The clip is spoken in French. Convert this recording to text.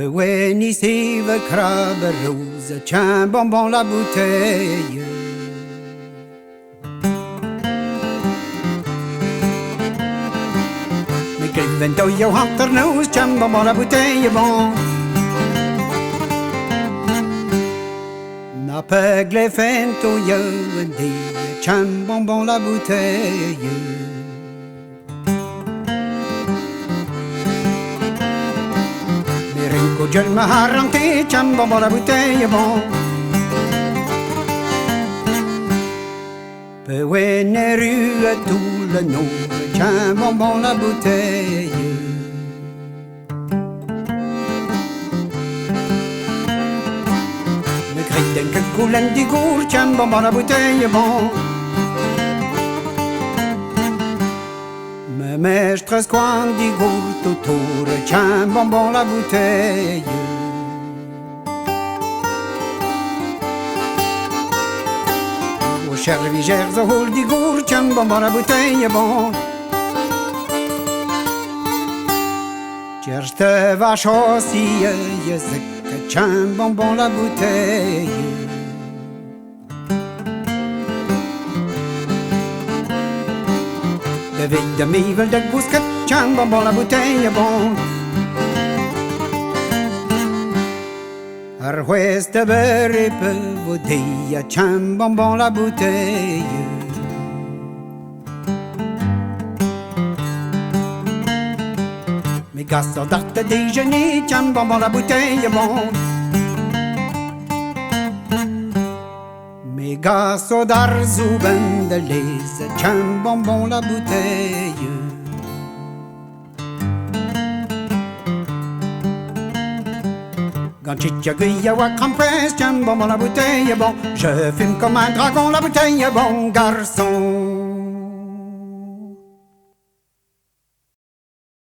When Steve crabe rose, tiens bonbon la bouteille. Mais Cliven to your hunter nose, tiens bonbon la bouteille bon. N'a pas Cliven to your tiens bonbon la bouteille. Dieu m'a renté, tiens bonbon la bouteille bon. Peu ouais rue à tout le nom, tiens bonbon la bouteille. Le cri d'un que coulin du goût, tiens bonbon la bouteille bon. Me mestre squan di goût autour, tiens bonbon la bouteille. Au chervigère au di goût, tiens bonbon la bouteille bon. Cherche te vache aussi, tiens bonbon la bouteille. De vide de mivel de gousquet, tiens bonbon la bouteille bon. Arhues de beurre et peu vaudille, tiens bonbon la bouteille. Mes gars sont d'art de déjeuner, tiens bonbon la bouteille bon. Mes gars sont d'arzuben de lise, tiens bonbon la bouteille. Ganchitcha guilla wa compresse, tiens bonbon la bouteille bon. Je fume comme un dragon la bouteille bon garçon.